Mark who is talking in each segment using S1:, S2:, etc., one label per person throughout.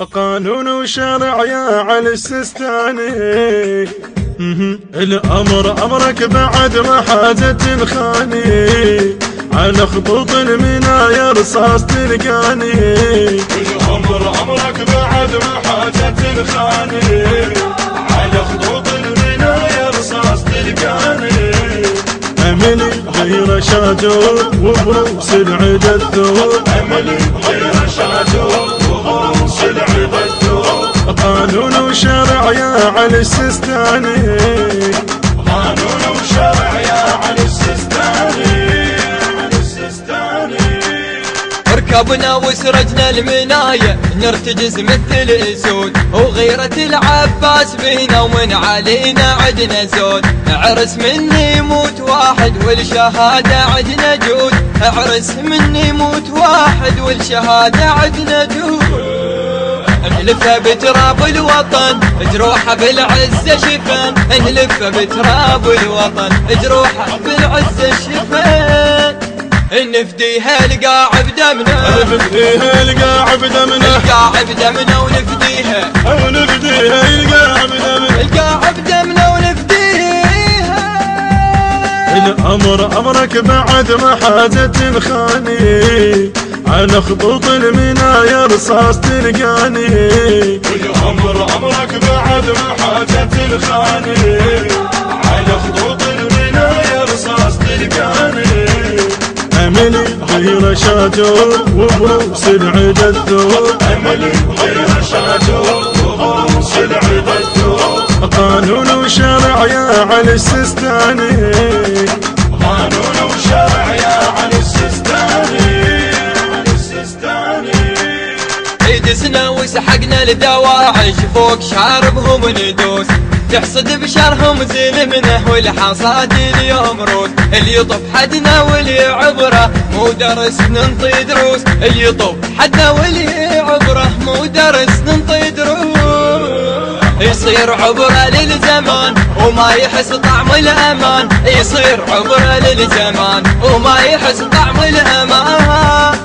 S1: قانون وشرع يا علي السيستاني. الأمر أمرك بعد ما حاجة الخاني، على خطوط المنايا رصاص تلقاني.
S2: الأمر أمرك بعد ما حاجة الخاني، على خطوط المنايا رصاص تلقاني.
S1: أملي غير شاجور وبروس العدا الثور،
S2: أملي غير شاجور وبروس العدا الثور.
S1: قانون وشرع يا علي السيستاني،
S2: قانون وشرع يا علي السيستاني، علي السيستاني.
S3: ركبنا وسرجنا المنايا نرتجز مثل اسود، وغيرة العباس بينا ومن علينا عدنا زود. عرس مني يموت واحد والشهادة عدنا جود، عرس مني يموت واحد والشهادة عدنا جود. نلف بتراب الوطن جروحه بالعزة شفن، نلف بتراب الوطن جروحه بالعزة شفن. نفديها القاع بدمنا،
S1: نفديها القاع بدمنا،
S3: القاع بدمنا ونفديها،
S1: ونفديها القاع بدمنا،
S3: القاع بدمنا ونفديها.
S1: الأمر أمرك بعد ما حاجة الخاني، على خطوط المنايا رصاص تلقاني.
S2: الأمر أمرك بعد ما حاجة الخاني، على خطوط المنايا رصاص تلقاني.
S1: أملي غير شاجور وبروس العدا الثور،
S2: أملي غير شاجور وبروس العدا الثور.
S1: قانون وشرع يا علي السيستاني،
S2: قانون وشرع يا علي السيستاني، علي السيستاني.
S3: دسنا وسحقنا الدواعش فوق شاربهم ندوس، تحصد بشرهم زلمنا والحصاد اليوم روس. اللي يطف حدنا واللي عبره مو درس ننطي دروس، اللي يطف حدنا واللي عبره مو درس ننطي دروس. يصير عبره للزمان وما يحس طعم الامان، يصير عبره للزمان وما يحس طعم الامان.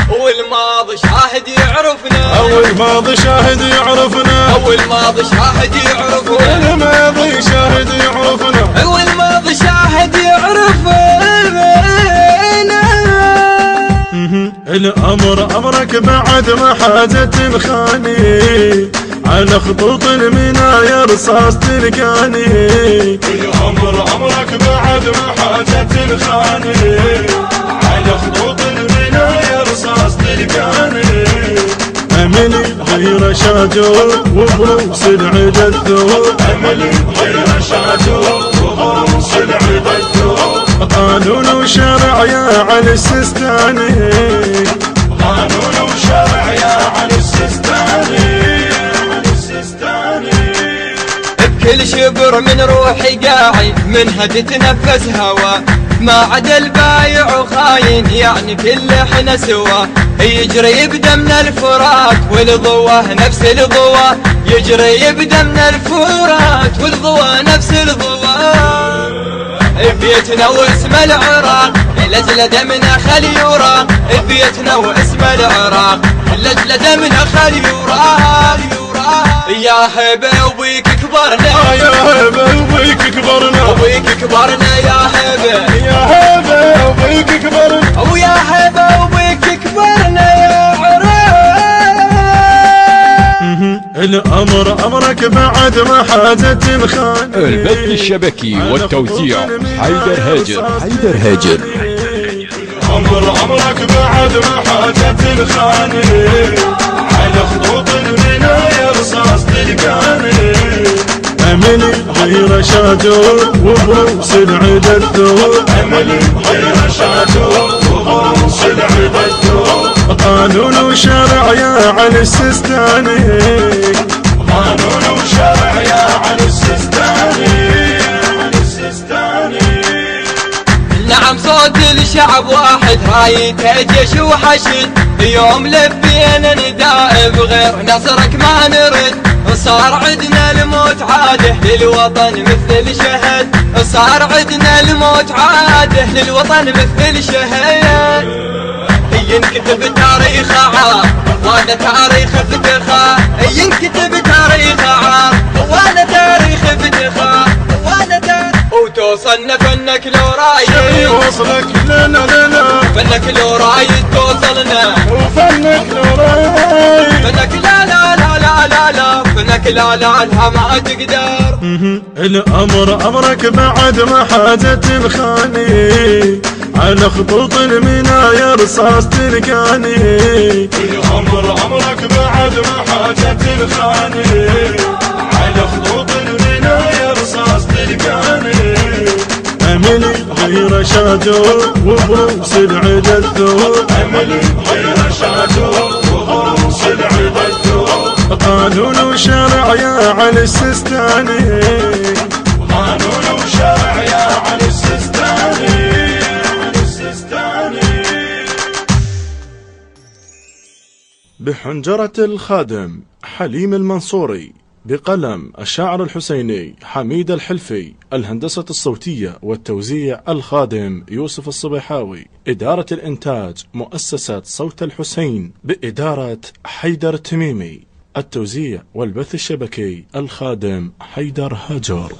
S3: والماضي شاهد يعرفنا،
S1: والماضي شاهد يعرفنا،
S3: والماضي شاهد يعرفنا،
S1: والماضي شاهد يعرفنا،
S3: والماضي شاهد يعرفنا.
S1: الأمر أمرك بعد ما حاجة الخاني، على خطوط المنايا رصاص تلقاني.
S2: الأمر أمرك بعد ما حاجة الخاني، على خطوط المنايا رصاص تلقاني.
S1: أملي غير شاجور وبروس العدا الثور،
S2: أملي غير شاجور وبروس العدا الثور.
S1: قانون وشرع يا علي السيستاني،
S3: قانون وشرع يا علي السيستاني، علي السيستاني. بكل شبر من روحي قاعي منها تتنفس هوا، ما عدا البايع وخاين يعني كل احنا سوا. يجري بدمنا الفرات والضوى نفس الضوى، يجري بدمنا الفرات والضوى نفس الضوى. بيتنا واسم العراق لجل دمنا خل يراق، بيتنا واسم العراق لجل دمنا خل يراق. يا هبه وبيك كبرنا،
S1: يا هبه وبيك كبرنا،
S3: وبيك كبرنا يا هبه،
S1: يا هبه وبيك كبرنا،
S3: ويا هبه وبيك كبرنا يا عراق.
S1: الأمر أمرك بعد ما حاجة الخاني.
S4: البث الشبكي والتوزيع حيدر هاجر، حيدر هاجر.
S2: الأمر أمرك بعد ما حاجة الخاني، على خطوط المنايا رصاص تلقاني.
S1: أملي غير شاجور وبروس العدا الثور،
S2: أملي غير شاجور وبروس العدا الثور.
S1: قانون وشرع يا علي السيستاني،
S2: قانون وشرع يا علي السيستاني، علي السيستاني.
S3: نعم صوت الشعب واحد رايته جيش وحشد، يوم لبينا نداء بغير نصرك ما نرد. صار عدنا الموت عاده للوطن مثل شهد، صار عدنا الموت عاده للوطن مثل شهد. ينكتب تاريخ عار وهذا تاريخ افتخار، ينكتب تاريخ عار وانا تاريخ افتخار وانا تاريخ وتوصلنا فنك لو رايد
S1: وصلك لنا
S3: فنك لو رايد توصلنا
S1: وفنك لو رايد
S3: فنك لا لا لا لا لا لا فنك لا لا لا ما تقدر
S1: الأمر أمرك بعد ما حاجة الخاني على خطوط المنايا رصاص تلقاني
S2: الأمر أمرك بعد ما حاجة الخاني على خطوط المنايا رصاص تلقاني
S1: أملي غير شاجور وبروس العيد الثور
S2: أملي غير شاجور وبروس العيد الثور
S1: قانون وشرع يا علي السيستاني
S2: قانون وشرع يا علي السيستاني علي السيستاني
S1: بحنجرة الخادم حليم المنصوري، بقلم الشاعر الحسيني حميد الحلفي، الهندسة الصوتية والتوزيع الخادم يوسف الصبيحاوي، إدارة الإنتاج مؤسسة صوت الحسين بإدارة حيدر التميمي، التوزيع والبث الشبكي الخادم حيدر هاجر.